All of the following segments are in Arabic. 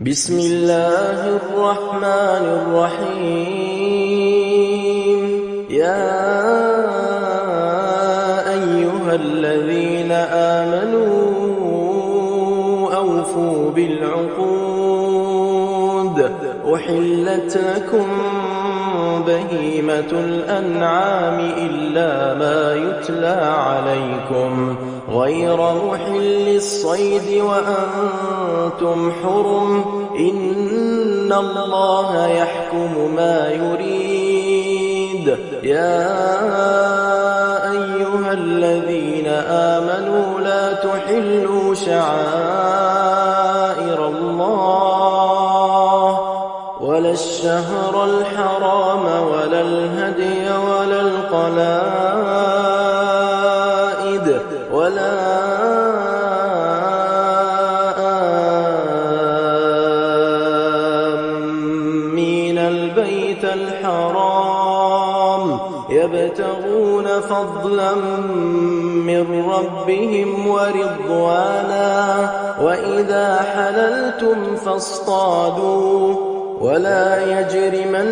بسم الله الرحمن الرحيم. يا أيها الذين آمنوا أوفوا بالعقود. أحلت لكم بهيمة الأنعام إلا ما يتلى عليكم غير محل الصيد وأنتم حرم. إن الله يحكم ما يريد. يا أيها الذين آمنوا لا تحلوا شعائر الله ولا الشهر الحرام ولا الهدي ولا القلائد ولا آمين البيت الحرام يبتغون فضلا من ربهم ورضوانا. وإذا حللتم فاصطادوا ولا يجرمنكم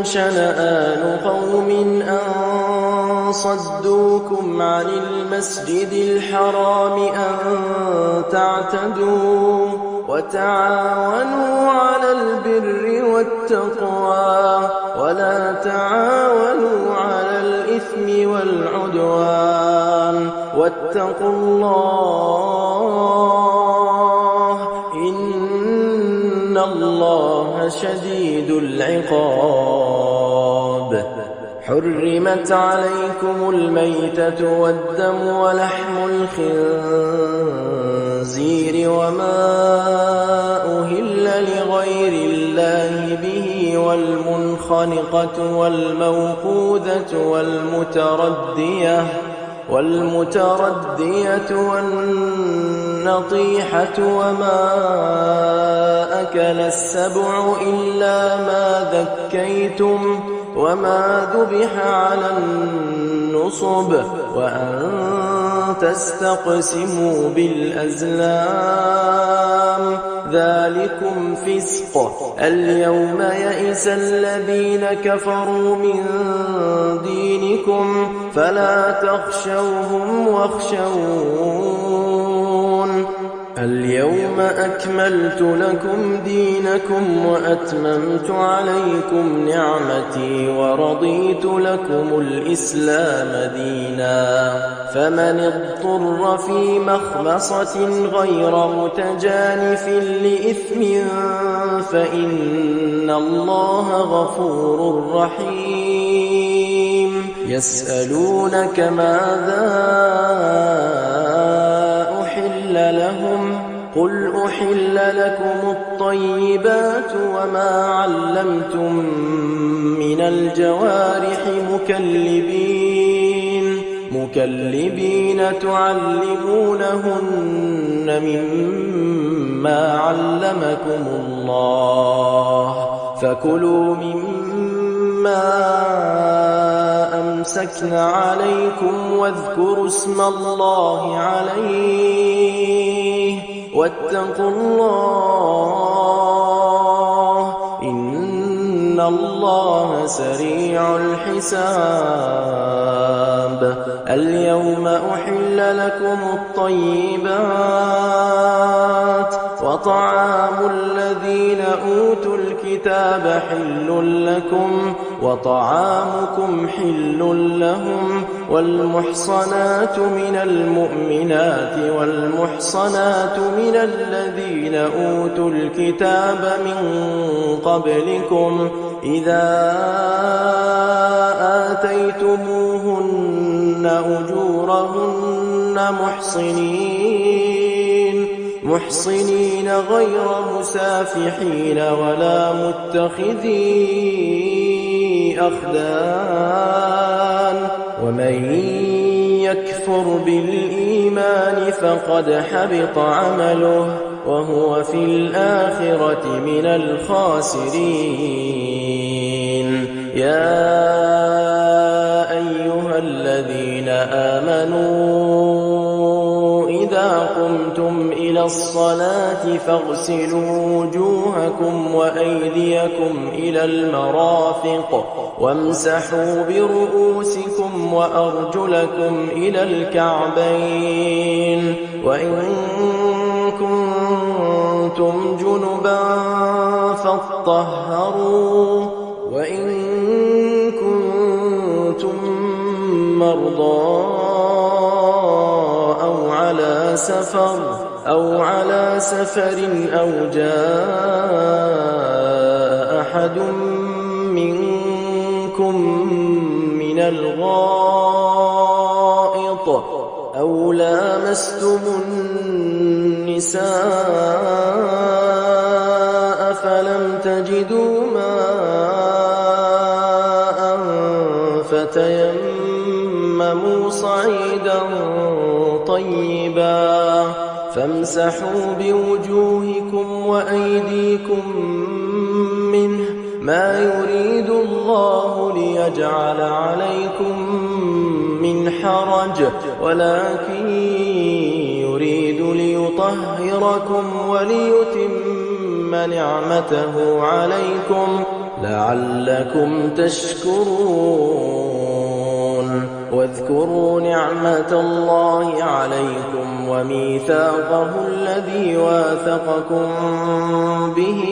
شنآن قوم أن صدوكم عن المسجد الحرام أن تعتدوا. وتعاونوا على البر والتقوى ولا تعاونوا على الإثم والعدوان. واتقوا الله إن الله شديد العقاب. حرمت عليكم الميتة والدم ولحم الخنزير وما أهل لغير الله به والمنخنقة والموقوذة والمتردية والنطيحة وما أكل السبع إلا ما ذكيتم وما ذبح على النصب وأن تستقسموا بالأزلام ذلكم فسق. اليوم يئس الذين كفروا من دينكم فلا تخشوهم واخشون. اليوم أكملت لكم دينكم وأتممت عليكم نعمتي ورضيت لكم الإسلام دينا. فمن اضطر في مخمصة غير متجانف لإثم فإن الله غفور رحيم. يسألونك ماذا أحل لهم قل أحل لكم الطيبات وما علمتم من الجوارح مكلبين تعلمونهن مما علمكم الله فكلوا مما أمسكن عليكم واذكروا اسم الله عليه واتقوا الله إن الله سريع الحساب. اليوم أحل لكم الطيبات وطعام الذين أوتوا الكتاب حل لكم وطعامكم حل لهم. والمحصنات من المؤمنات والمحصنات من الذين أوتوا الكتاب من قبلكم إذا آتيتموهن أجورهن محصنين غير مسافحين ولا متخذي أخدان. ومن يكفر بالإيمان فقد حبط عمله وهو في الآخرة من الخاسرين. يا أيها الذين آمنوا إذا قمتم إلى إلى الصلاة فاغسلوا وجوهكم وأيديكم إلى المرافق وامسحوا برؤوسكم وأرجلكم إلى الكعبين وإن كنتم جنبا فاطهروا وإن كنتم مرضى أو على سفر أو جاء أحد منكم من الغائط أو لامستم النساء فلم تجدوا ماء فتيمموا صعيدا طيبا فامسحوا بوجوهكم وأيديكم منه ما يريد الله ليجعل عليكم من حرج ولكن يريد ليطهركم وليتم نعمته عليكم لعلكم تشكرون واذكروا نعمة الله عليكم وميثاقه الذي واثقكم به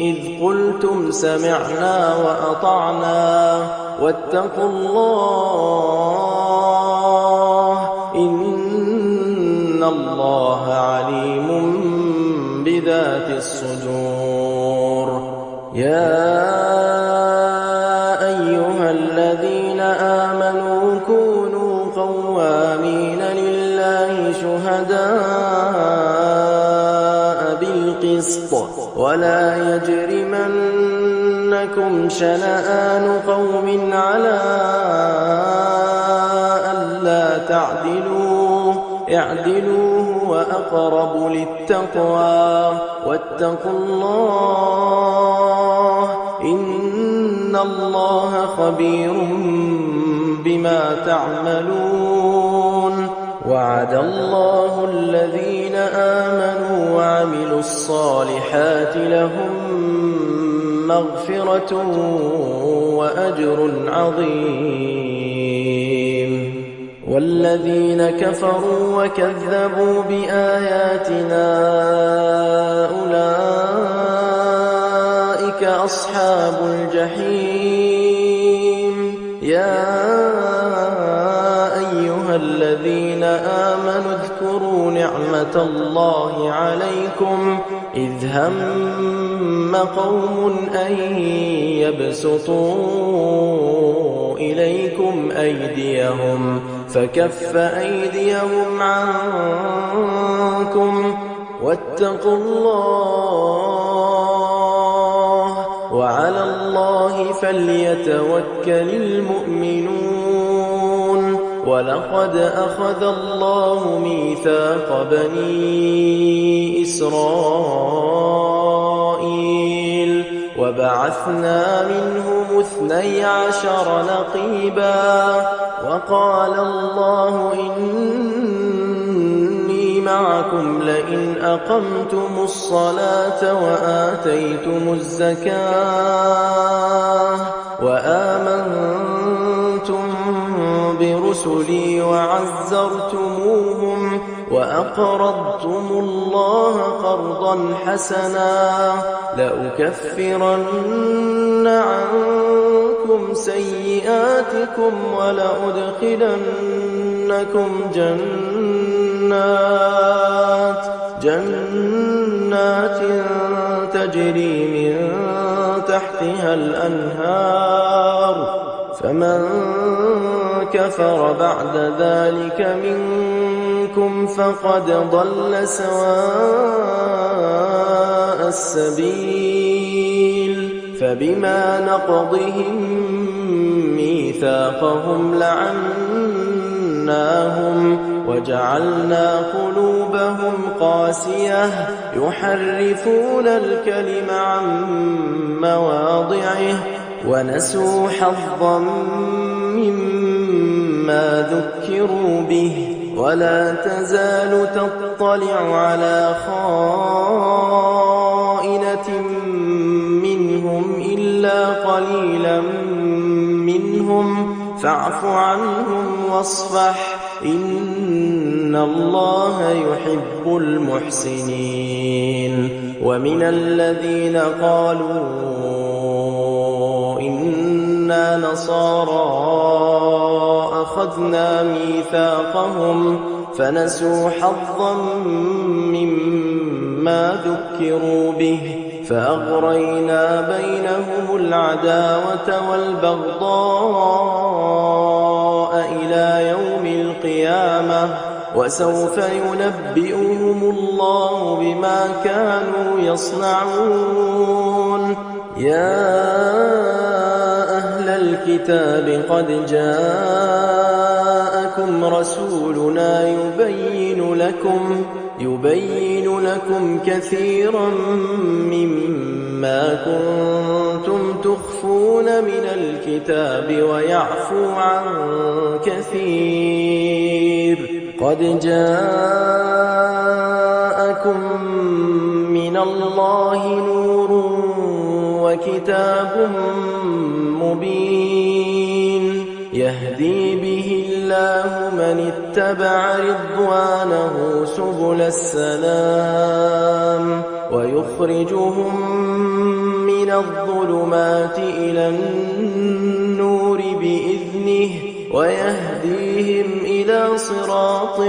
إذ قلتم سمعنا وأطعنا واتقوا الله إن الله عليم بذات الصدور يا أيها الذين آمنوا كونوا قوامين لله شهداء بالقسط ولا يجرمنكم شنآن قوم على ألا تعدلوا اعدلوا هو أقرب للتقوى واتقوا الله إن الله خبير بما تعملون وعد الله الذين آمنوا وعملوا الصالحات لهم مغفرة وأجر عظيم والذين كفروا وكذبوا بآياتنا أولئك أصحاب الجحيم يا أيها الذين آمنوا اذكروا نعمة الله عليكم إذ هم قوم أن يبسطوا إليكم أيديهم فكف أيديهم عنكم واتقوا الله وعلى الله فليتوكل المؤمنون ولقد أخذ الله ميثاق بني إسرائيل وبعثنا منهم 12 نقيبا وقال الله إني معكم لئن أقمتم الصلاة وآتيتم الزكاة وآمنتم برسلي وعزرتموهم وأقرضتم الله قرضا حسنا لأكفرن عنكم سيئاتكم ولأدخلنكم جنات تجري من تحتها الأنهار فمن كفر بعد ذلك منكم فقد ضل سواء السبيل فبما نقضهم ميثاقهم لعناهم وجعلنا قلوبهم قاسية يحرفون الكلم عن مواضعه ونسوا حظا مما ذكروا به ولا تزال تطلع على خائنة منهم إلا قليلا منهم فاعف عنهم واصفح إن الله يحب المحسنين ومن الذين قالوا إنا نصارى أخذنا ميثاقهم فنسوا حظا مما ذكروا به فأغرينا بينهم العداوة والبغضاء إلى يوم القيامة وسوف ينبئهم الله بما كانوا يصنعون يا أهل الكتاب قد جاءكم رسولنا يبين لكم كثيرا مما كنتم تخفون من الكتاب ويعفو عن كثير قد جاءكم من الله نور وكتاب مبين يهدي به الله من اتبع رضوانه سبل السلام ويخرجهم من الظلمات إلى النور بإذنه ويهديهم إلى صراط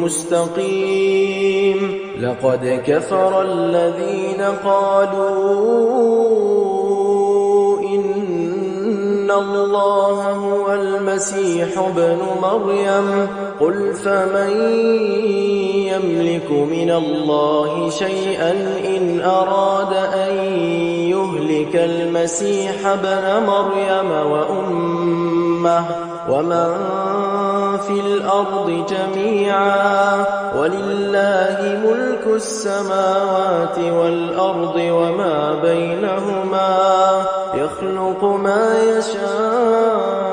مستقيم لقد كفر الذين قالوا إن الله هو المسيح ابن مريم قل فمن يملك من الله شيئا إن أراد أن يهلك المسيح ابن مريم وأمه ومن في الأرض جميعا ولله ملك السماوات والأرض وما بينهما يخلق ما يشاء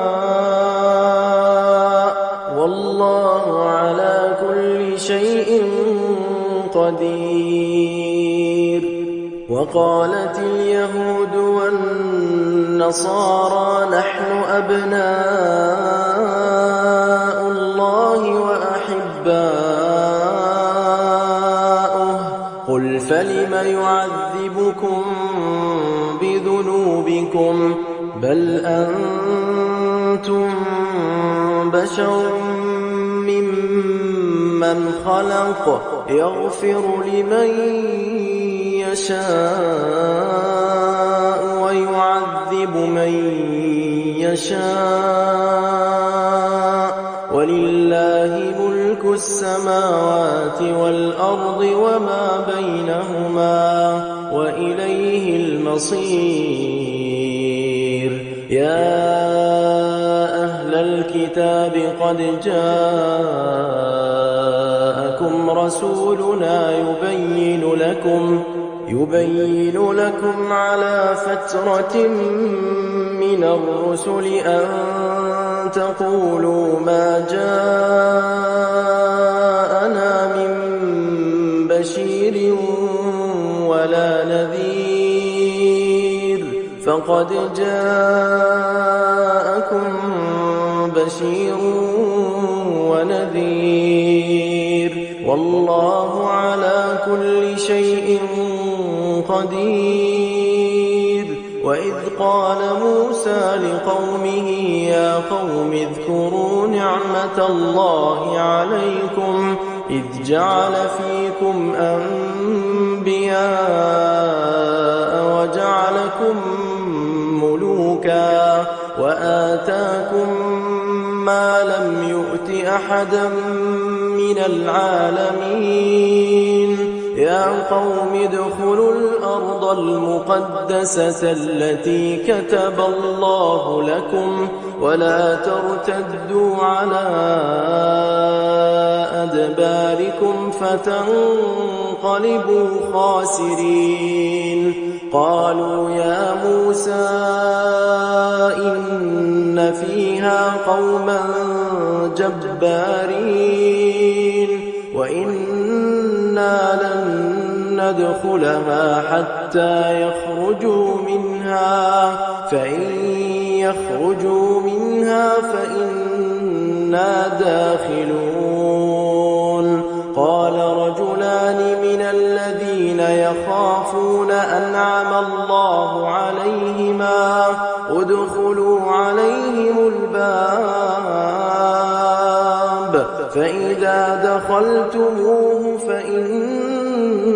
والله على كل شيء قدير وقالت اليهود والنصارى نحن أبناء الله وأحباؤه قل فلم يعذبكم بذنوبكم بل أنتم بشر ممن خلق يغفر لمن يشاء ويعذب من يشاء ولله ملك السماوات والأرض وما بينهما وإليه المصير يا أهل الكتاب قد جاءكم رسولنا يبين لكم على فترة من الرسل أن تقولوا ما جاءنا من بشير ولا نذير فقد جاءكم بشير ونذير والله على كل شيء قدير وإذ قال موسى لقومه يا قوم اذكروا نعمة الله عليكم إذ جعل فيكم أنبياء وجعلكم ملوكا وآتاكم ما لم يؤت أحدا من العالمين يا قوم ادخلوا الأرض المقدسة التي كتب الله لكم ولا ترتدوا على أدباركم فتنقلبوا خاسرين قالوا يا موسى إن فيها قوما جبارين وإنا لن ندخلها حتى يخرجوا منها فإن يخرجوا منها فإنا داخلون قال رجلان من الذين يخافون أنعم الله عليهما ادخلوا عليهم الباب فإذا دخلتموه فإنكم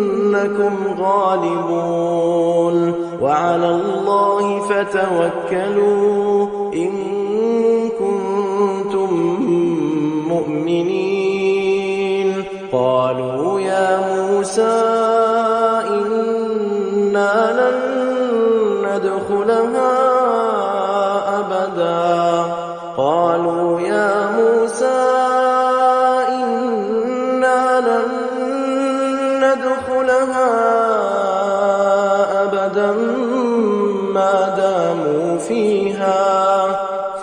غالبون وعلى الله فتوكلوا إن كنتم مؤمنين قالوا يا موسى إنا لن ندخلها أبدا قالوا يا موسى إنا لن ندخلها أبدا ما داموا فيها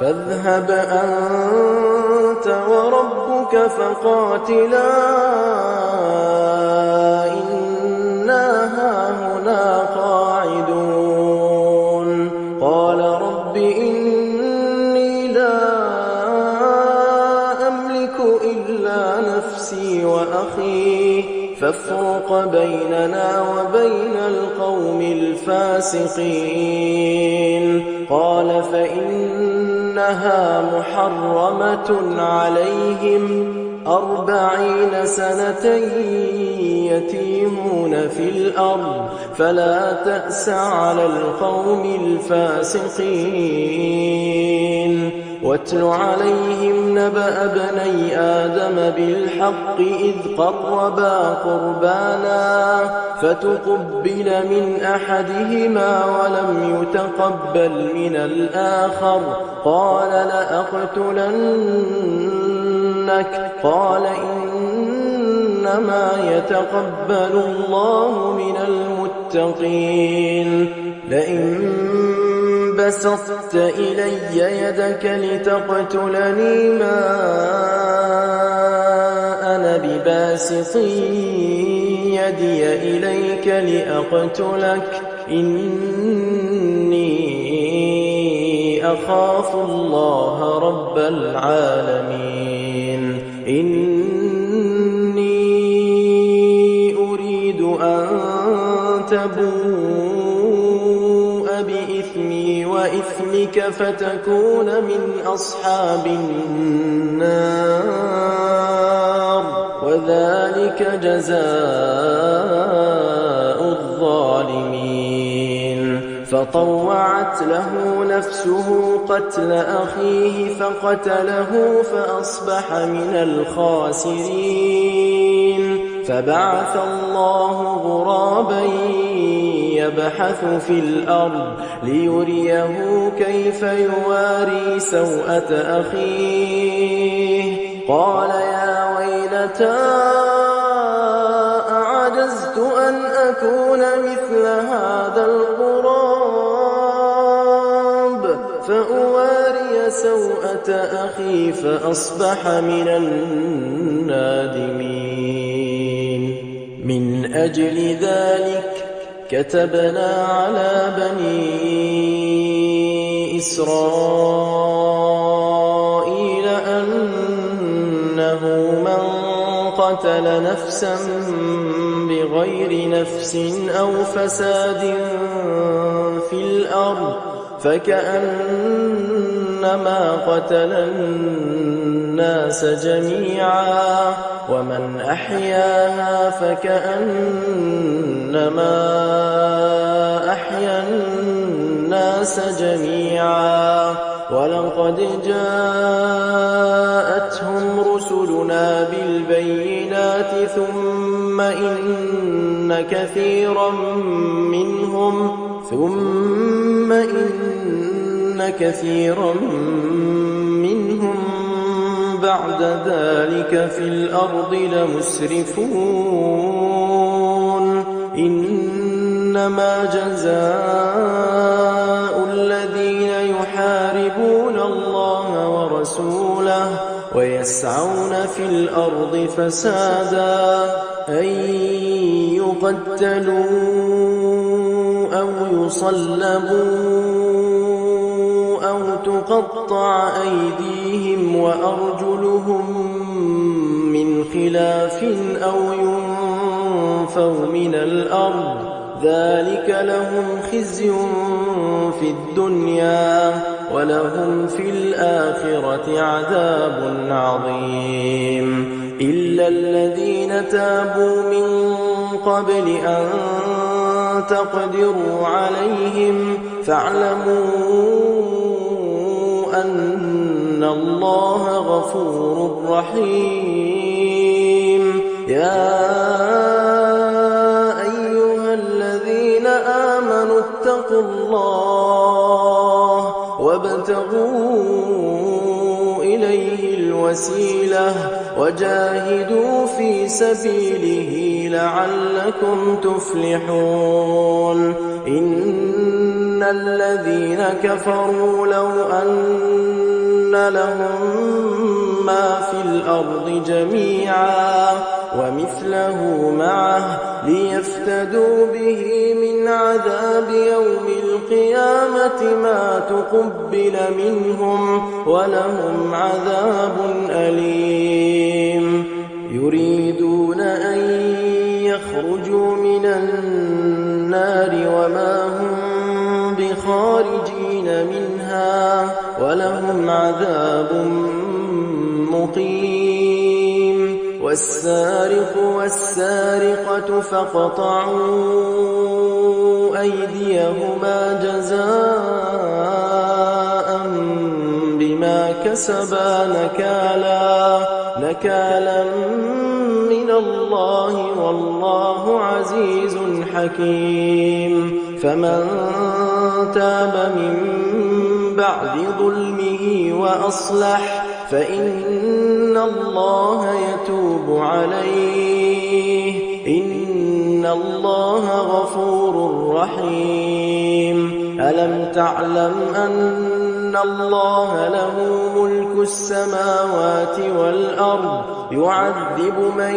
فاذهب أنت وربك فقاتلا إنا هاهنا قاعدون قال رب إني لا أملك إلا نفسي وأخي فافرق بيننا وبين القوم الفاسقين قال فإنها محرمة عليهم 40 سنة يتيهون في الأرض فلا تأس على القوم الفاسقين واتل عليهم نبأ ابني آدم بالحق إذ قربا قربانا فتقبل من أحدهما ولم يتقبل من الآخر قال لأقتلنك قال إنما يتقبل الله من المتقين لئن بسطت إلي يدك لتقتلني ما أنا بباسط يدي إليك لأقتلك إني أخاف الله رب العالمين إني أريد أن تبوء بإثمي وإثمك فتكون من أصحاب النار وذلك جزاء الظالمين فطوعت له نفسه قتل أخيه فقتله فأصبح من الخاسرين فبعث الله غرابا يبحث في الأرض ليريه كيف يواري سوءة أخيه قال يا ويلتى أعجزت أن أكون مثل هذا الغراب فأواري سوءة أخي فأصبح من النادمين من أجل ذلك كتبنا على بني إسرائيل أنه من قتل نفسا بغير نفس أو فساد في الأرض فكأنما قتل الناس جميعا ومن أحياها فكأنما أحيا الناس جميعا ولقد جاءتهم رسلنا بالبينات ثم إن كثيرا منهم بعد ذلك في الأرض لمسرفون إنما جزاء الذين يحاربون الله ورسوله ويسعون في الأرض فسادا أن يقتلوا أو يصلبوا أو تقطع أيديهم وأرجلهم من خلاف أو ينفوا من الأرض ذلك لهم خزي في الدنيا ولهم في الآخرة عذاب عظيم إلا الذين تابوا من قبل أن تقدروا عليهم فاعلموا أن الله غفور رحيم يا أيها الذين آمنوا اتقوا الله وابتغوا إليه الوسيلة وجاهدوا في سبيله لعلكم تفلحون إن الذين كفروا لو أن لهم ما في الأرض جميعا ومثله معه ليفتدوا به من عذاب يوم القيامة ما تقبل منهم ولهم عذاب أليم يريدون أن يخرجوا من النار وما هم بخارجين منها ولهم عذاب مقيم والسارق والسارقة فاقطعوا أيديهما جزاء بما كسبا نكالا من الله والله عزيز حكيم فمن تاب من بعد ظلمه وأصلح فإن الله يتوب عليه إن الله غفور رحيم ألم تعلم أن الله له ملك السماوات والأرض يعذب من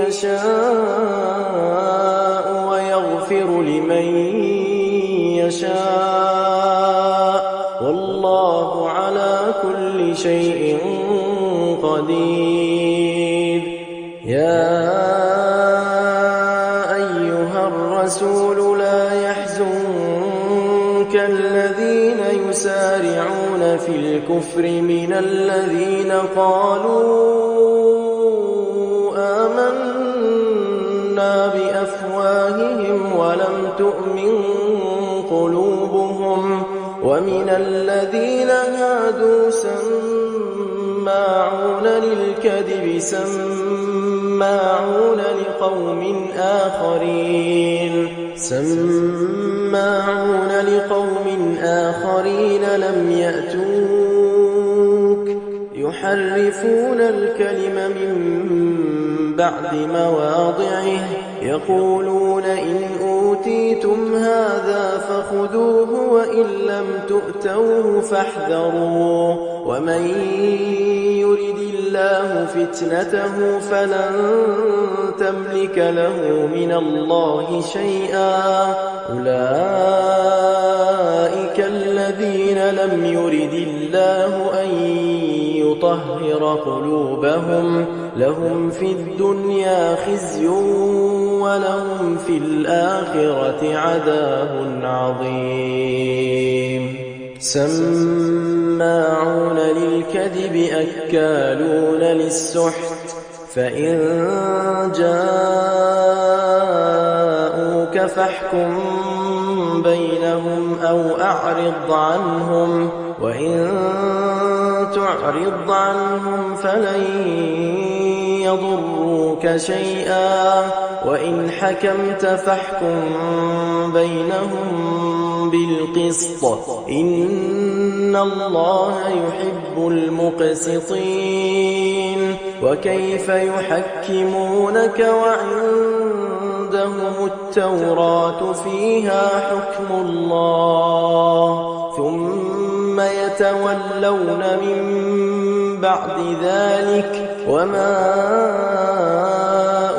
يشاء ويغفر لمن يشاء والله على كل شيء قدير يا أيها الرسول لا يحزنك الذين يسارعون في الكفر من الذين قالوا آمنا بأفواههم ولم تؤمن قلوبهم ومن الذين هادوا سماعون للكذب سماعون لقوم آخرين لم يأتوك يحرفون الكلم من بعد مواضعه يقولون إن أوتيتم هذا فخذوه وإن لم تؤتوه فاحذروا ومن يرد الله فتنته فلن تملك له من الله شيئا أولئك الذين لم يرد الله أن يطهر قلوبهم لهم في الدنيا خزي ولهم في الآخرة عذاب عظيم سماعون للكذب أكالون للسحت فإن جاءوك فاحكم بينهم أو أعرض عنهم وإن تعرض عنهم فلن يضروك شيئا وإن حكمت فاحكم بينهم بالقسط إن الله يحب المقسطين وكيف يحكمونك وعندهم التوراة فيها حكم الله ثم يتولون من بعد ذلك وما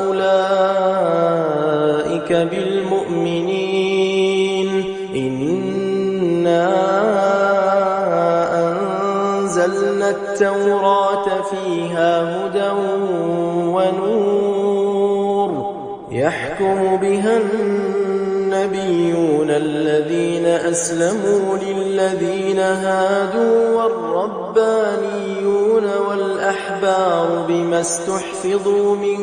أولئك بالمؤمنين إنا أنزلنا التوراة فيها هدى ونور يحكم بها النبيون الذين أسلموا للذين هادوا والربانيون والأحبار بما استحفظوا من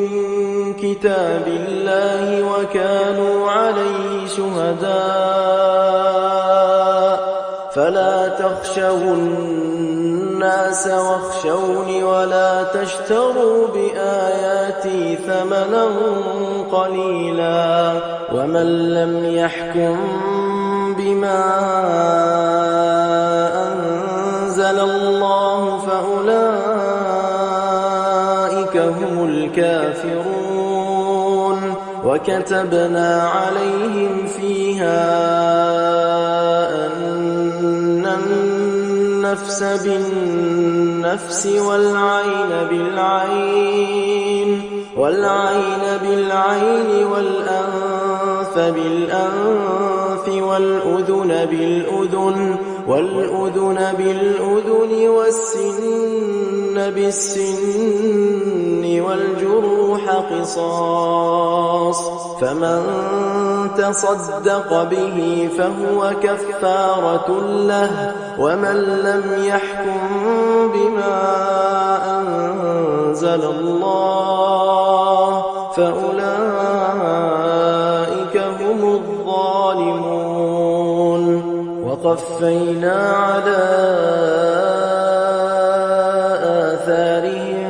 كتاب الله وكانوا عليه شهداء فلا تخشوا الناس واخشوني ولا تشتروا بآياتي ثمنا قليلا ومن لم يحكم بما أنزل الله فأولئك هم الكافرون وكتبنا عليهم فيها أن النفس بالنفس والعين بالعين والأنف بالأنف والأذن بالأذن والسن بالسن والجروح قصاص فمن تصدق به فهو كفارة له ومن لم يحكم بما أنزل الله فأولئك هم الظالمون وقفينا على آثارهم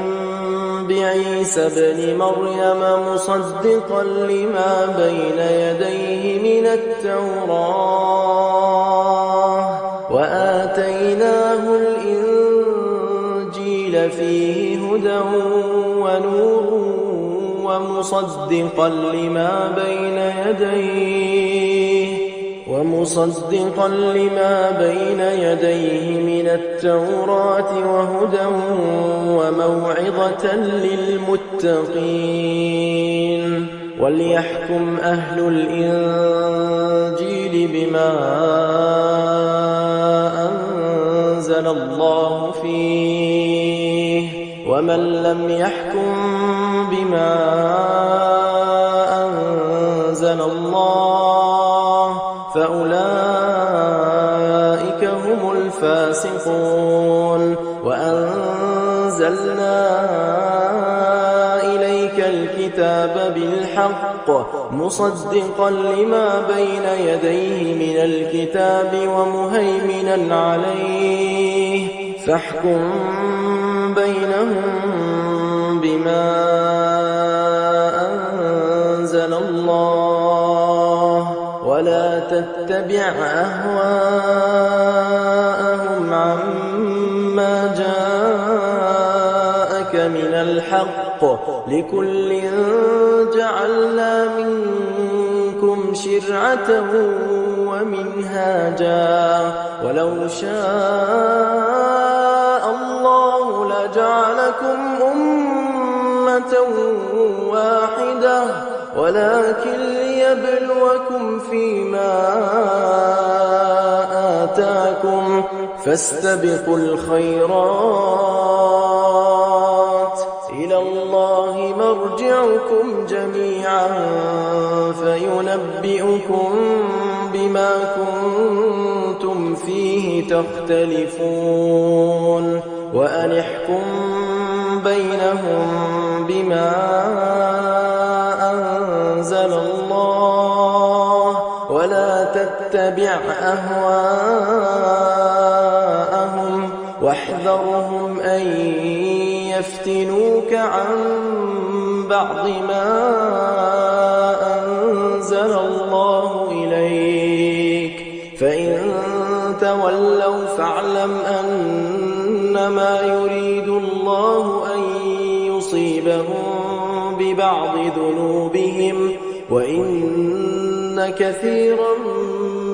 بعيسى ابن مريم مصدقا لما بين يديه من التوراة وآتيناه الإنجيل فيه هدى ونور ومصدقا لما بين يديه من التوراة وهدى وموعظة للمتقين وليحكم أهل الإنجيل بما أنزل الله فيه ومن لم يحكم بما أنزل الله فأولئك هم الفاسقون وأنزلنا إليك الكتاب بالحق مصدقا لما بين يديه من الكتاب ومهيمنا عليه فاحكم بينهم بما أنزل الله ولا تتبع أهواءهم عما جاءك من الحق لكل جعلنا منكم شرعة ومنهاجا ولو شاء الله لجعلكم أمة واحدة ولكن ليبلوكم فيما آتاكم فاستبقوا الخيرات إلى الله مرجعكم جميعا فينبئكم بما كنتم فيه تختلفون وأن احكم بينهم بما أنزل الله ولا تتبع أهواءهم واحذرهم أن يفتنوك عن بعض ما أنزل الله إليك فإن تولوا فاعلم أنما يريد الله أن يصيبهم ببعض ذنوبهم وإن كثيرا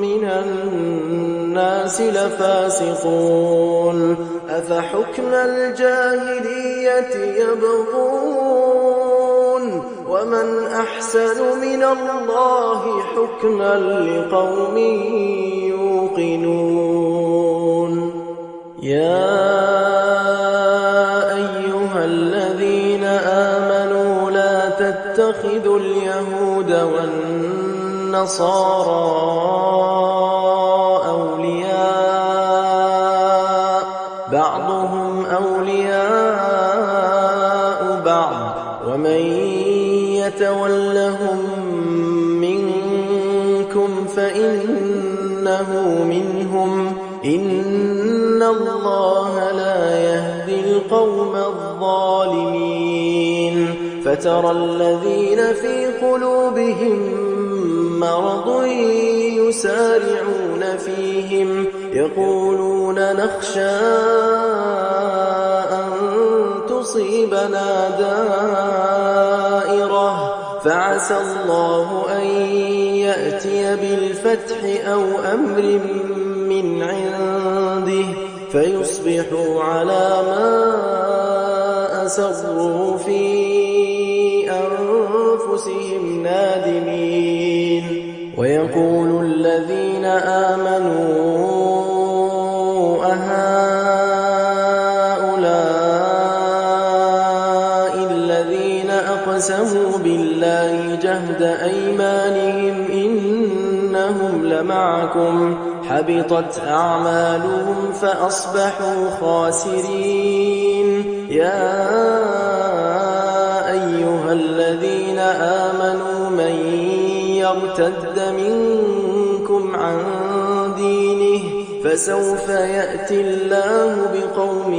من الناس الناس لفاسقون أفحكم الجاهلية يبغون ومن أحسن من الله حكما لقوم يوقنون يا أيها الذين آمنوا لا تتخذوا اليهود والنصارى أولياء بعضهم أولياء بعض ومن يتولهم منكم فإنه منهم إن الله لا يهدي القوم الظالمين فترى الذين في قلوبهم مرض يسارعون فيهم يقولون نخشى أن تصيبنا دائرة فعسى الله أن يأتي بالفتح أو أمر من عنده فيصبحوا على ما أسروا في أنفسهم نادمين ويقول الذين آمنوا أهؤلاء الذين أقسموا بالله جهد أيمانهم إنهم لمعكم حبطت أعمالهم فأصبحوا خاسرين يا أيها الذين آمنوا من يرتد منكم عن دينه فسوف يأتي الله بقوم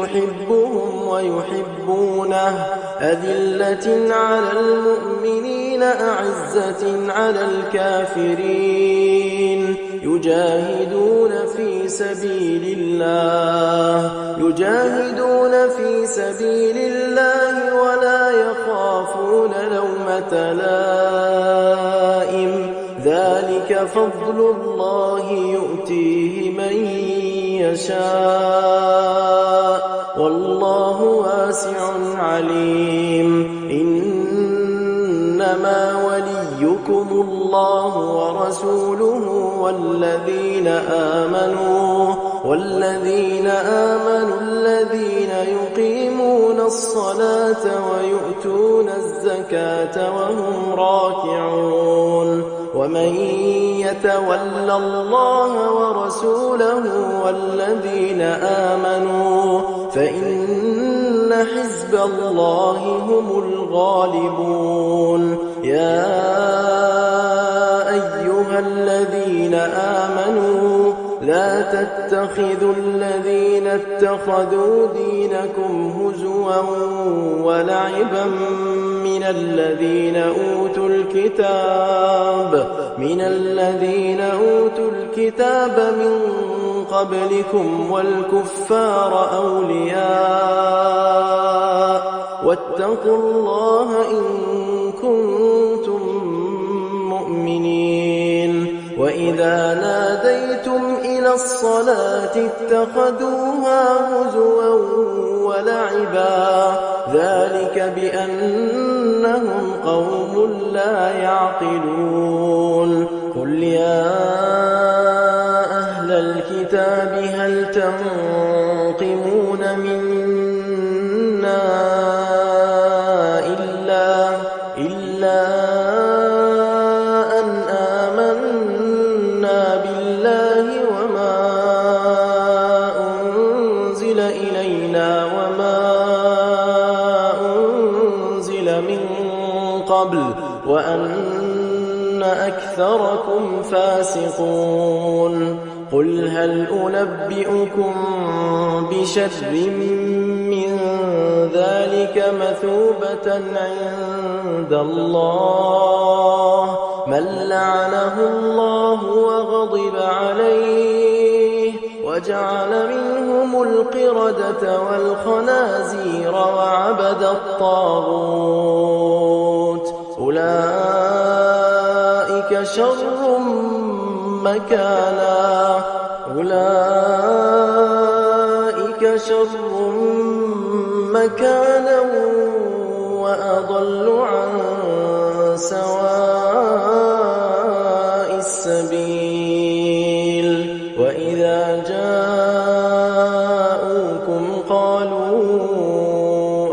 يحبهم ويحبونه أذلة على المؤمنين أعزة على الكافرين يجاهدون في سبيل الله ولا يخافون لومة لائم ذلك فضل الله يؤتيه من يشاء والله واسع عليم إنما وليكم الله ورسوله والذين آمنوا الذين يقيمون الصلاة ويؤتون الزكاة وهم راكعون ومن يتول الله ورسوله والذين آمنوا فإن حزب الله هم الغالبون يا أيها الذين آمنوا لا تتخذوا الذين اتخذوا دينكم هزوا ولعبا من الذين أوتوا الكتاب من قبلكم والكفار أولياء واتقوا الله إن كنتم مؤمنين وإذا ناديتم إلى الصلاة اتخذوها هزوا ولعبا ذلك بأنهم قوم لا يعقلون قل يا أهل الكتاب هل تنقمون منا إلا أن آمنا بالله وما أنزل إلينا وما أنزل من قبل وأن أكثركم فاسقون قل هل أنبئكم بشر من ذلك مثوبة عند الله من لعنه الله وغضب عليه وجعل منهم القردة والخنازير وعبد الطاغوت أولئك شر مكانا أولئك شر مكانا وأضل عن سواء السبيل وإذا جاءوكم قالوا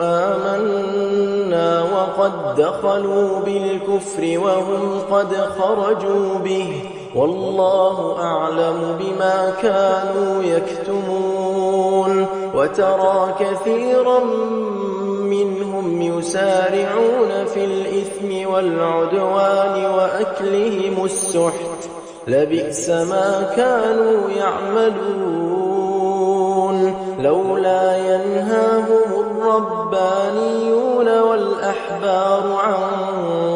آمنا وقد دخلوا بالكفر وهم قد خرجوا به والله أعلم بما كانوا يكتمون وترى كثيرا منهم يسارعون في الإثم والعدوان وأكلهم السحت لبئس ما كانوا يعملون لولا ينهاهم الربانيون والأحبار عن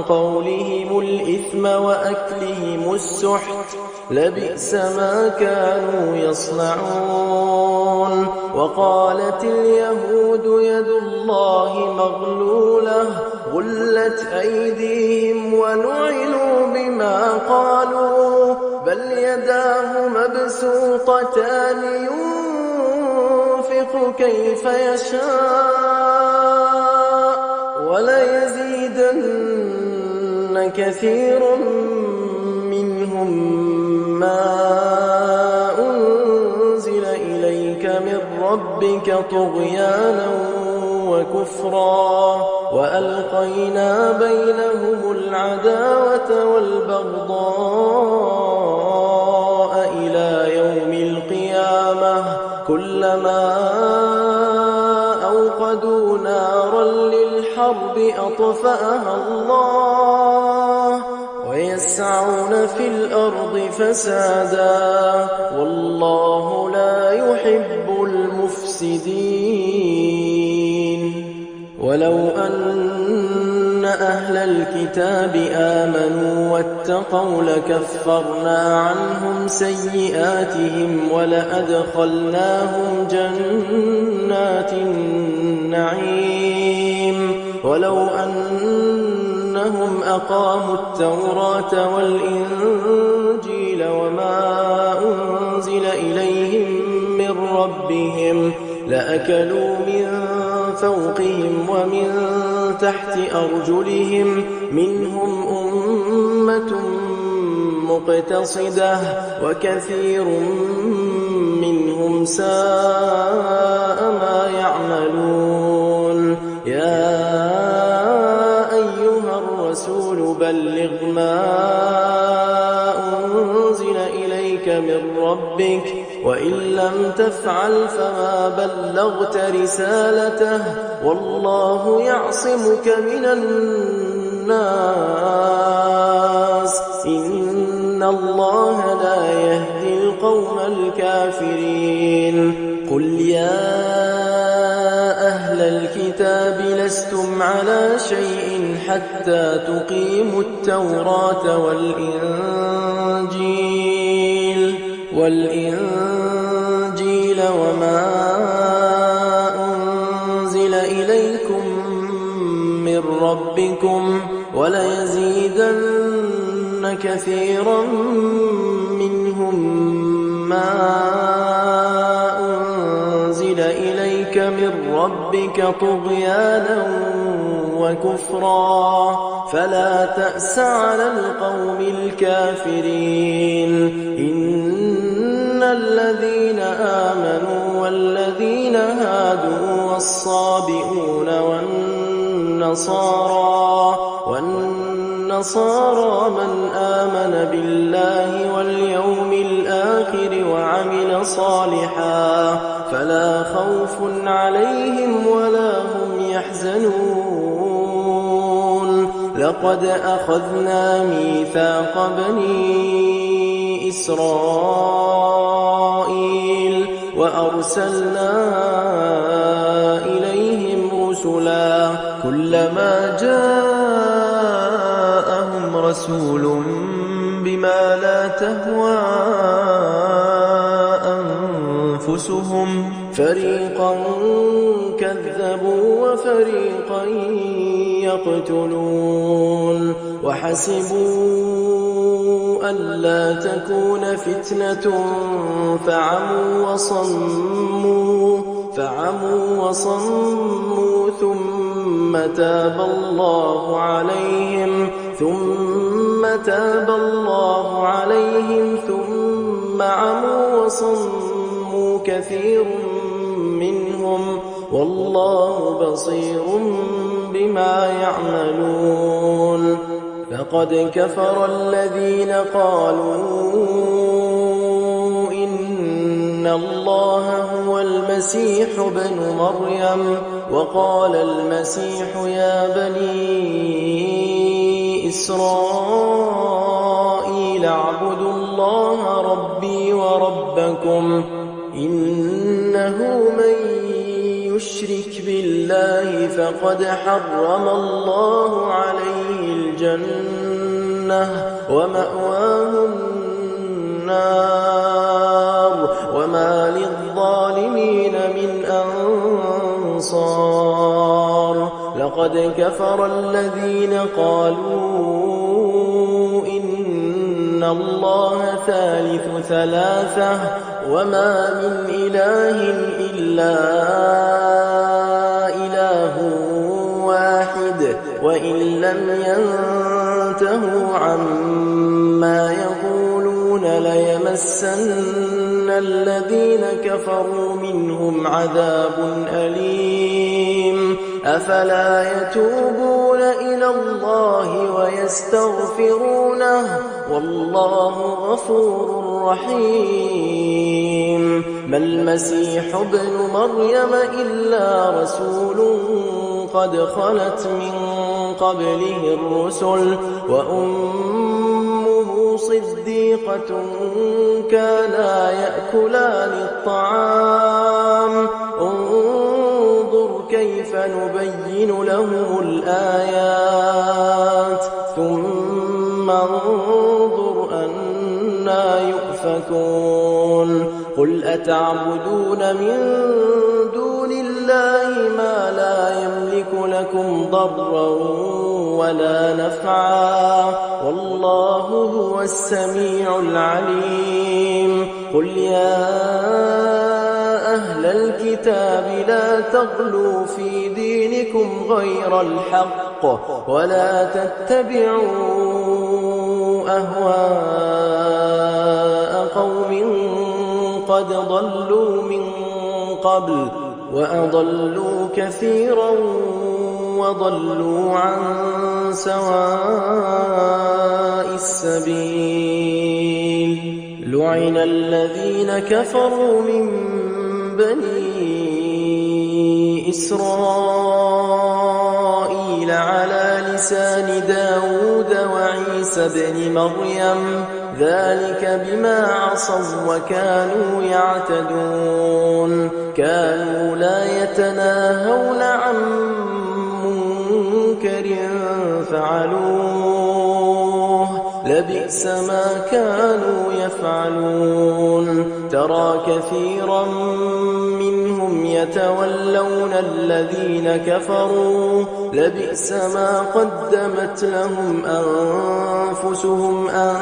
قولهم الإثم وأكلهم السحت لبئس ما كانوا يصنعون وقالت اليهود يد الله مغلولة غلت أيديهم ولعنوا بما قالوا بل يداه مبسوطتان ينفق كيف يشاء وليزيدن كثير منهم ما أنزل إليك من ربك طغيانا وكفرا وألقينا بينهم العداوة والبغضاء إلى يوم القيامة كلما أوقدوا نارا للحرب أطفأها الله ويسعون في الأرض فسادا والله لا يحب المفسدين ولو أن أهل الكتاب آمنوا واتقوا لكفرنا عنهم سيئاتهم ولأدخلناهم جنات النعيم ولو أنهم أقاموا التوراة والإنجيل وما أنزل إليهم من ربهم لأكلوا من فوقهم ومن تحت أرجلهم منهم أمة مقتصدة وكثير منهم ساء ما يعملون يا أيها الرسول بلغ ما أنزل إليك من ربك وإن لم تفعل فما بلغت رسالته والله يعصمك من الناس إن الله لا يهدي القوم الكافرين قل يا أهل الكتاب لستم على شيء حتى تقيموا التوراة والإنجيل وما أنزل إليكم من ربكم وليزيدن كثيرا منهم ما أنزل إليك من ربك طغيانا وكفرا فلا تأس على القوم الكافرين إن الذين آمنوا والذين هادوا والصابئون والنصارى من آمن بالله واليوم الآخر وعمل صالحا فلا خوف عليهم ولا هم يحزنون لقد أخذنا ميثاق بني إسرائيل وأرسلنا إليهم رسلا كلما جاءهم رسول بما لا تهوى أنفسهم فريقا كذبوا وفريقا يقتلون وحسبوا ألا تكون فتنة فعموا وصموا ثم تاب الله عليهم ثم عموا وصموا كثير منهم والله بصير بما يعملون. فقد كفر الذين قالوا إن الله هو المسيح ابن مريم وقال المسيح يا بني إسرائيل اعبدوا الله ربي وربكم إنه من يشرك بالله فقد حرم الله عليه الجنة ومأواه النار وما للظالمين من أنصار. لقد كفر الذين قالوا إن الله ثالث ثلاثة وما من إله إلا إله واحد وإن لم ينتهوا عما يقولون ليمسن الذين كفروا منهم عذاب أليم. أفلا يتوبون إلى الله ويستغفرونه والله غفور رحيم. ما المسيح ابن مريم إلا رسول قد خلت من قبله الرسل وأمه صديقة كانا يأكلان الطعام انظر كيف نبين لهم الآيات ثم انظر أنا يؤفكون. قل أتعبدون من دون الله ما لا يملك لكم ضرا ولا نفعا والله هو السميع العليم. قل يا أهل الكتاب لا تغلوا في دينكم غير الحق ولا تتبعوا أهواء قوم قد ضلوا من قبل وأضلوا كثيرا وضلوا عن سواء السبيل. لعن الذين كفروا من بني إسرائيل على لسان داود وعيسى بن مريم ذلك بما عصوا وكانوا يعتدون. كانوا لا يتناهون عن منكر فعلوه لبئس ما كانوا يفعلون. ترى كثيرا منهم يتولون الذين كفروا لبئس ما قدمت لهم أنفسهم أن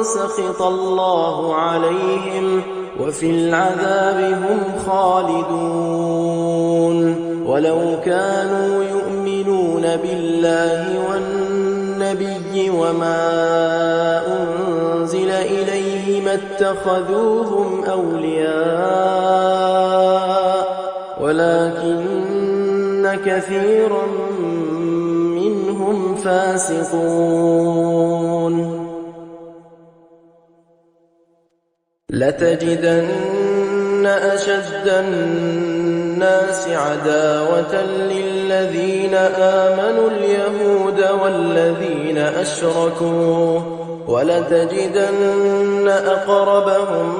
سخط الله عليهم وفي العذاب هم خالدون. ولو كانوا يؤمنون بالله والنبي وما أنزل إليه ما اتخذوهم أولياء ولكن كثيرا منهم فاسقون. لتجدن أشد الناس عداوة للذين آمنوا اليهود والذين أشركوا ولتجدن أقربهم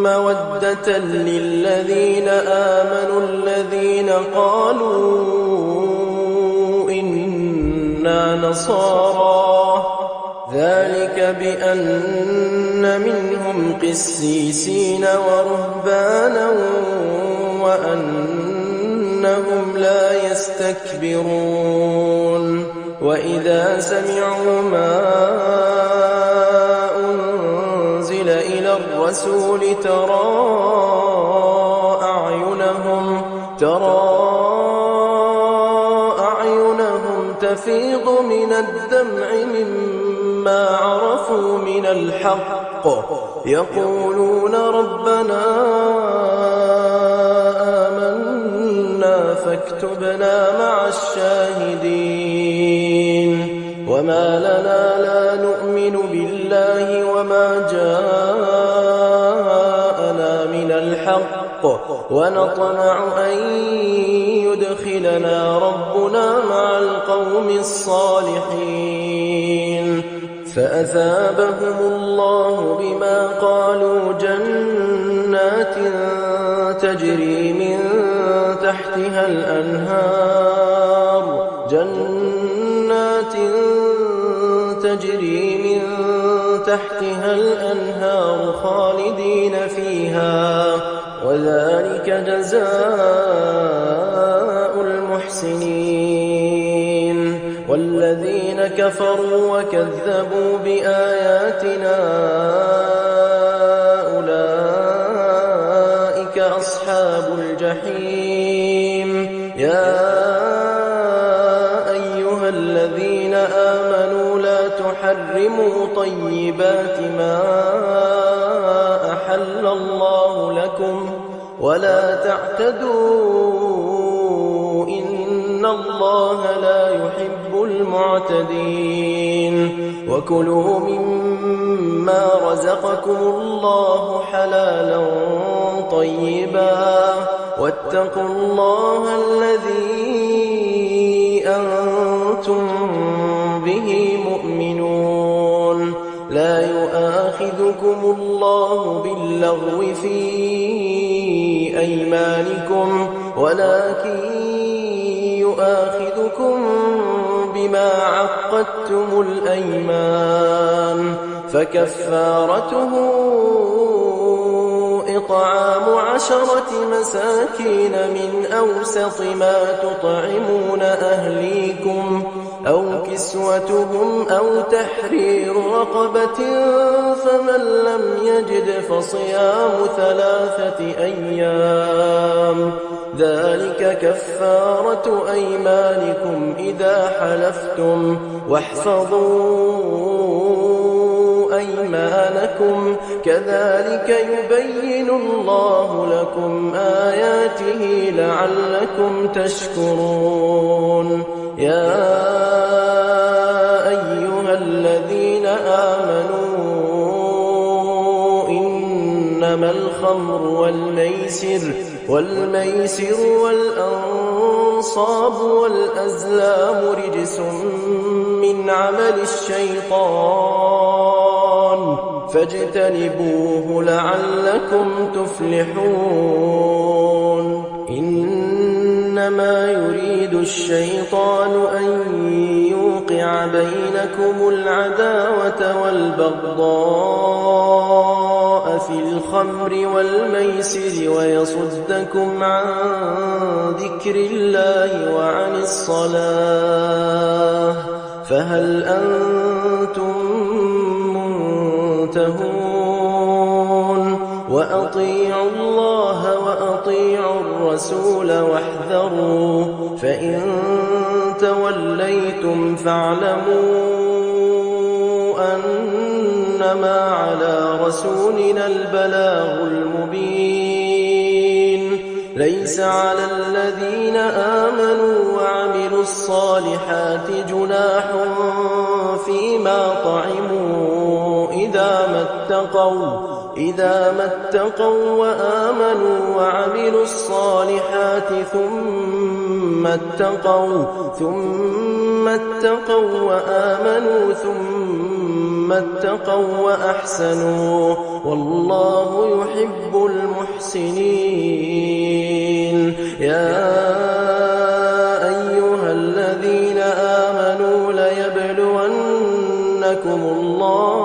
مودة للذين آمنوا الذين قالوا إنا نصارى ذلك بأن منهم قسيسين ورهبانا وأنهم لا يستكبرون. وإذا سمعوا ما الرسول ترى أعينهم تفيض من الدمع مما عرفوا من الحق يقولون ربنا آمنا فاكتبنا مع الشاهدين وما لنا لا نؤمن بالله وما جاءنا من الحق ونطمع أن يدخلنا ربنا مع القوم الصالحين فأثابهم الله بما قالوا جنات تجري من تحتها الأنهار خالدين فيها وذلك جزاء المحسنين والذين كفروا وكذبوا بآياتنا أولئك أصحاب الجحيم يا أيها الذين آمنوا لا تحرموا طيبات ما أحل الله لكم ولا تعتدوا إن الله لا يحب المعتدين وكلوا مما رزقكم الله حلالا طيبا واتقوا الله الذي أنتم به مؤمنون لا يؤاخذكم الله باللغو في أيمانكم ولكن يؤاخذكم بما عقدتم الأيمان فكفارته إطعام 10 مساكين من أوسط ما تطعمون أهليكم أو كسوتهم أو تحرير رقبة فمن لم يجد فصيام 3 أيام ذلك كفارة أيمانكم إذا حلفتم واحفظوا أيمانكم كذلك يبين الله لكم آياته لعلكم تشكرون يا أيها الذين آمنوا إنما الخمر والميسر والأنصاب والأزلام رجس من عمل الشيطان فاجتنبوه لعلكم تفلحون إنما يريد الشيطان أن يوقع بينكم العداوة والبغضاء في الخمر والميسر ويصدكم عن ذكر الله وعن الصلاة فهل أنتم منتهون وأطيعوا الله وأطيعوا الرسول واحذروا فإن توليتم فاعلموا أنما على رسولنا البلاغ المبين ليس على الذين آمنوا وعملوا الصالحات جناح فيما طعموا إذا ما اتقوا وآمنوا وعملوا الصالحات ثم اتقوا وآمنوا ثم اتقوا وأحسنوا والله يحب المحسنين يا أيها الذين آمنوا ليبلونكم الله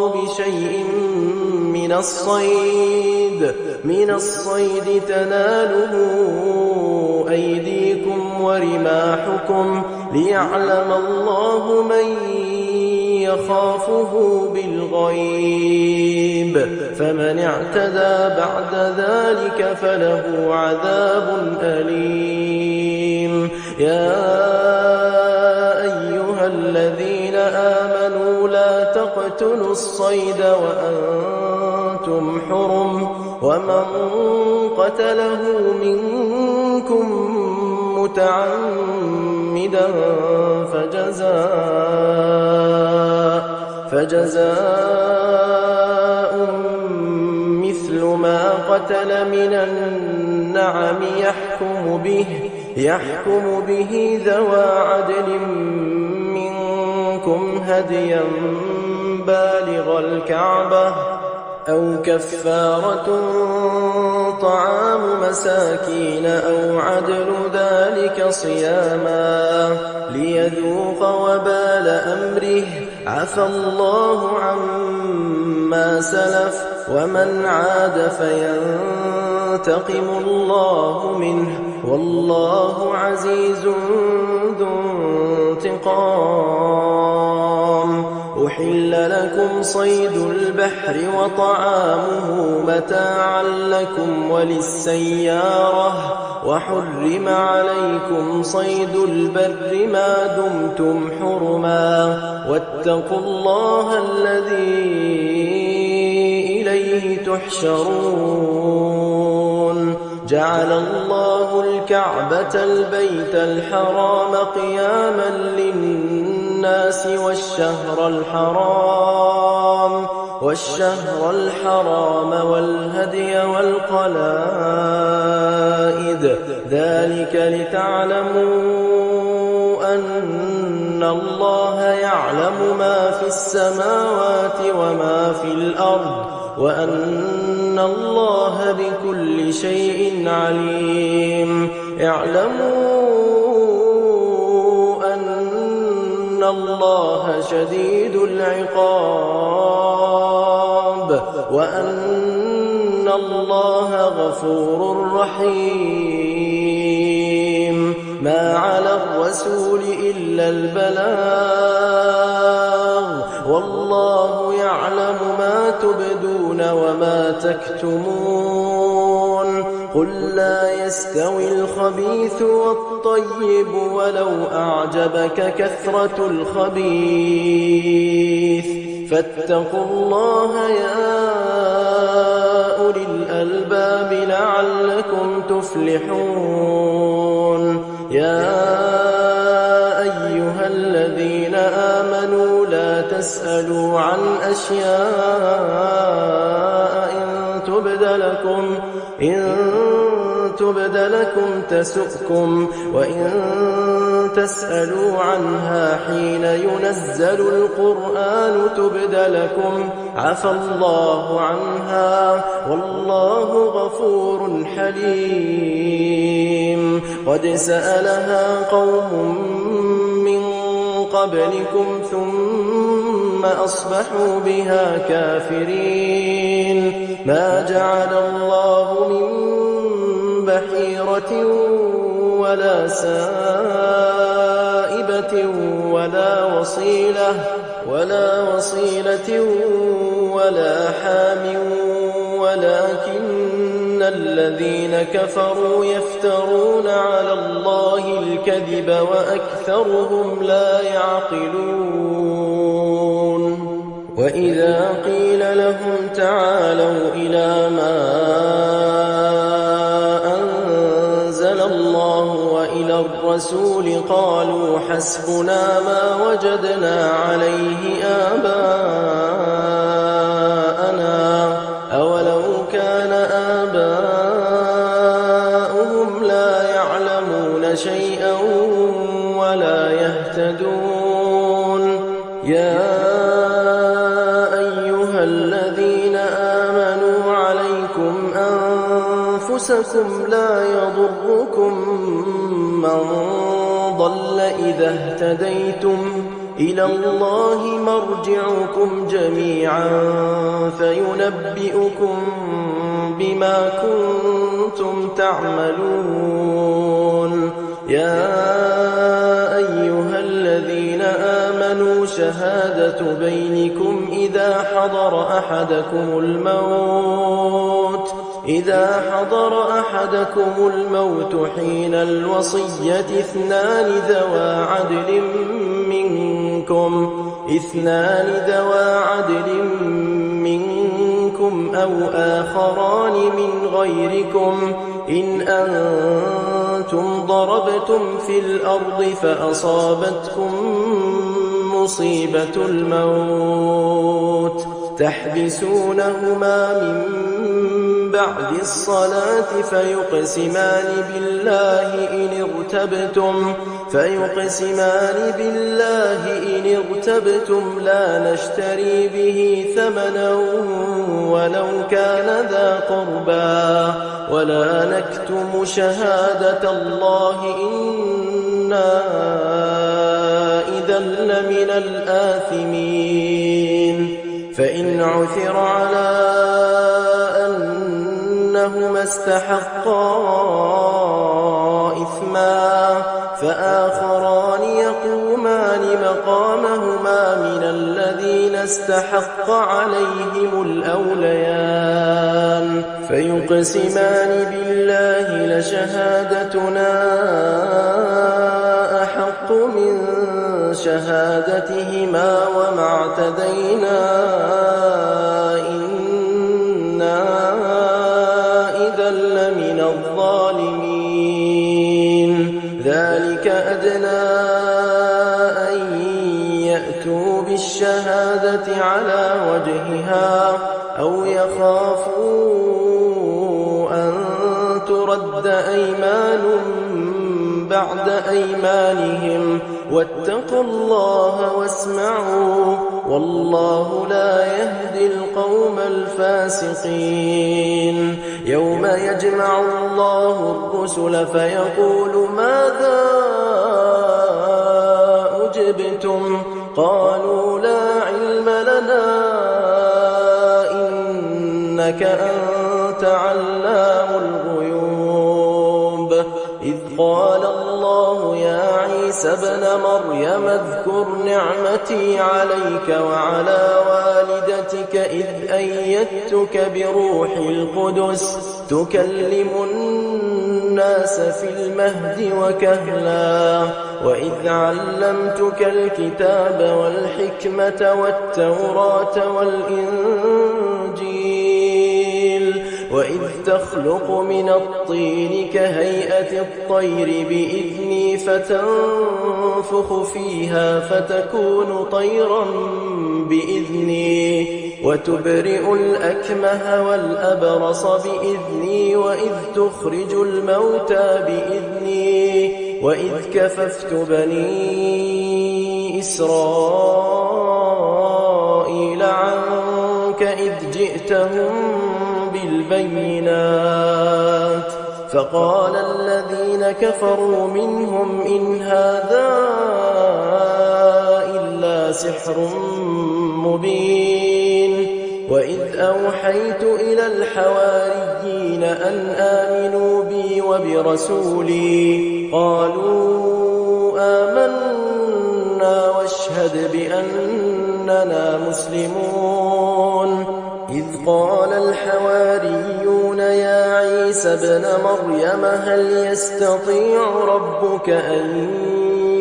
بشيء من الصيد تناله أيديكم ورماحكم ليعلم الله من يخافه بالغيب فمن اعتدى بعد ذلك فله عذاب أليم يا أيها الذين آمنوا لا تقتلوا الصيد وأنتم حرم ومن قتله منكم متعمدا فجزاء مثل ما قتل من النعم يحكم به ذوى عدل منكم هديا بالغ الكعبة أو كفارة طعام مساكين أو عدل ذلك صياما ليذوق وبال أمره عفى الله عما سلف ومن عاد فينتقم الله منه والله عزيز ذو انتقام أحل لكم صيد البحر وطعامه متاعا لكم وللسيارة وحرم عليكم صيد البر ما دمتم حرما واتقوا الله الذي إليه تحشرون جعل الله الكعبة البيت الحرام قياما للناس والشهر الحرام والهدي والقلائد ذلك لتعلموا أن الله يعلم ما في السماوات وما في الأرض وأن الله بكل شيء عليم اعلموا أن الله شديد العقاب وأن الله غفور رحيم ما على الرسول إلا البلاغ والله يعلم ما تبدون وما تكتمون قل لا يستوي الخبيث والطيب ولو أعجبك كثرة الخبيث فاتقوا الله يا أولي الألباب لعلكم تفلحون يا أيها الذين آمنوا لا تسألوا عن أشياء إن تبد لكم تسؤكم وإن تسألوا عنها حين ينزل القرآن تبد لكم عفى الله عنها والله غفور حليم قد سألها قوم من قبلكم ثم أصبحوا بها كافرين ما جعل الله من بحيرة ولا سائبة ولا وصيلة ولا حام ولكن الذين كفروا يفترون على الله الكذب وأكثرهم لا يعقلون وإذا قيل لهم تعالوا إلى ما أنزل الله وإلى الرسول قالوا حسبنا ما وجدنا عليه آباءنا أولو كان آباؤهم لا يعلمون شيئا ولا يهتدون يا أيها الذين آمنوا عليكم أنفسكم لا يضركم من ضل إذا اهتديتم إلى الله مرجعكم جميعا فينبئكم بما كنتم تعملون يا أيها الذين آمنوا شهادة بينكم إذا حضر أحدكم الموت حين الوصية اثنان ذوى عدل منكم أو آخران من غيركم إن أنتم ضربتم في الأرض فأصابتكم مصيبة الموت تحبسونهما من بعد الصلاة فيقسمان بالله إن ارتبتم لا نشتري به ثمنا ولو كان ذا قربى ولا نكتم شهادة الله إنا إذا لمن الآثمين فإن عثر على أنهما استحقا إثما فآخران يقومان مقامهما من الذين استحق عليهم الأوليان فيقسمان بالله لشهادتنا أحق من شهادتهما وما اعتدينا إنا إذا لمن الظالمين ذلك أدنى أن يأتوا بالشهادة على وجهها أو يخافوا أن ترد أيمان بعد أيمانهم واتقوا الله واسمعوا والله لا يهدي القوم الفاسقين يوم يجمع الله الرسل فيقول ماذا أجبتم قالوا لا علم لنا إنك أنت علام الغيوب إذ قال الله يا عيسى ابن مريم اذكر نعمتي عليك وعلى والدتك إذ أيدتك بروح القدس تكلم الناس في المهد وكهلا وإذ علمتك الكتاب والحكمة والتوراة والإنجيل وإذ تخلق من الطين كهيئة الطير بإذني فتنفخ فيها فتكون طيرا بإذني وتبرئ الأكمه والأبرص بإذني وإذ تخرج الموتى بإذني وإذ كففت بني إسرائيل عنك إذ جئتهم بالبينات فقال الذين كفروا منهم إن هذا إلا سحر مبين وإذ أوحيت إلى الحواريين أن آمنوا بي وبرسولي قالوا آمنا واشهد بأننا مسلمون إذ قال الحواريون يا عيسى ابن مريم هل يستطيع ربك أن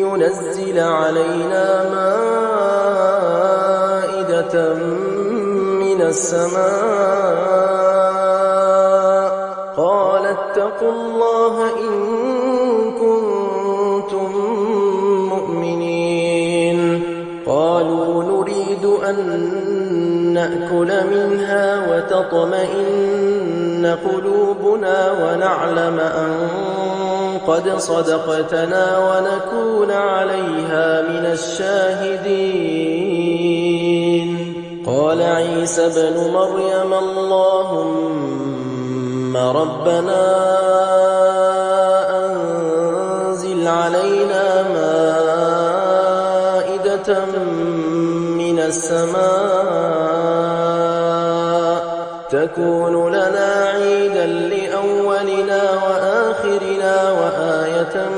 ينزل علينا مائدة من السماء قال اتقوا الله إن كنتم مؤمنين قالوا نريد أن نأكل منها وتطمئن قلوبنا ونعلم أن قد صدقتنا ونكون عليها من الشاهدين قال عيسى ابن مريم اللهم ربنا أنزل علينا مائدة من السماء تكون لنا عيدا لأولنا وآخرنا وآية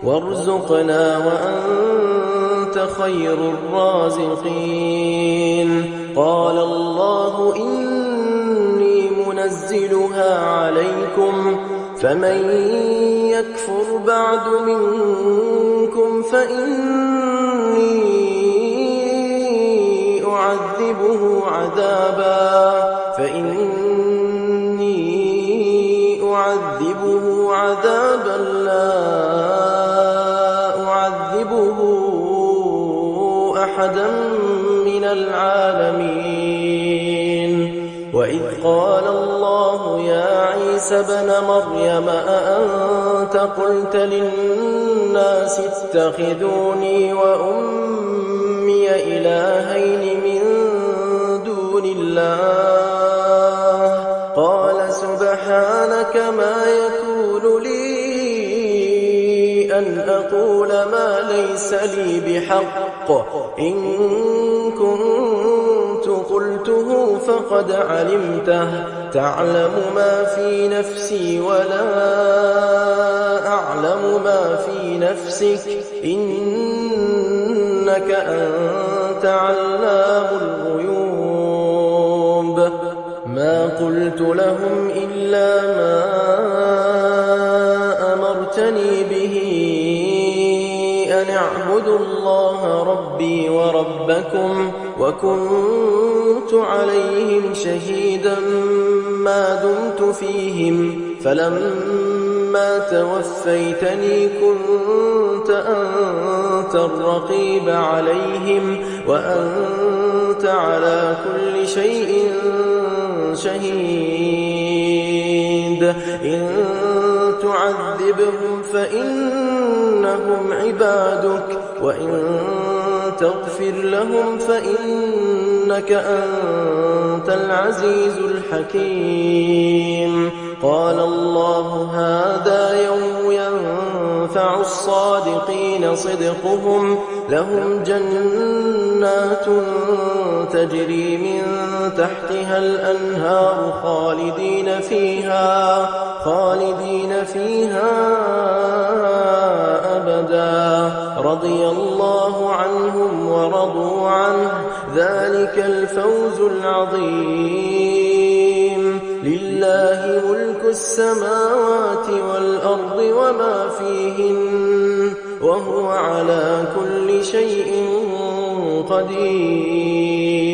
وارزقنا وأنت خير الرازقين. قال الله إني منزلها عليكم فمن يكفر بعد منكم فإني أعذبه عذابا لا أعذبه أحدا من العالمين. وإذ قال الله يا عيسى ابن مريم أأنت قلت للناس اتخذوني وأمي إلهين من دون الله قال سبحانك ما يكون لي أن أقول ما ليس لي بحق إن كنت قلته فقد علمته تعلم ما في نفسي ولا أعلم ما في نفسك إنك أنت علام الغيوب. ما قلت لهم إلا ما أمرتني به أن اعبدوا الله ربي وربكم وكنت عليهم شهيدا ما دمت فيهم فلما توفيتني كنت أنت الرقيب عليهم وأنت على كل شيء شهيد. إن تعذبهم فإنهم عبادك وإن تغفر لهم فإنك أنت العزيز الحكيم. قال الله هذا يوم ينفع الصادقين صدقهم لهم جنات تجري من تحتها الأنهار خالدين فيها أبدا رضي الله عنهم ورضوا عنه ذلك الفوز العظيم. لله ملك السماوات والأرض وما فيهن وهو على كل شيء قدير.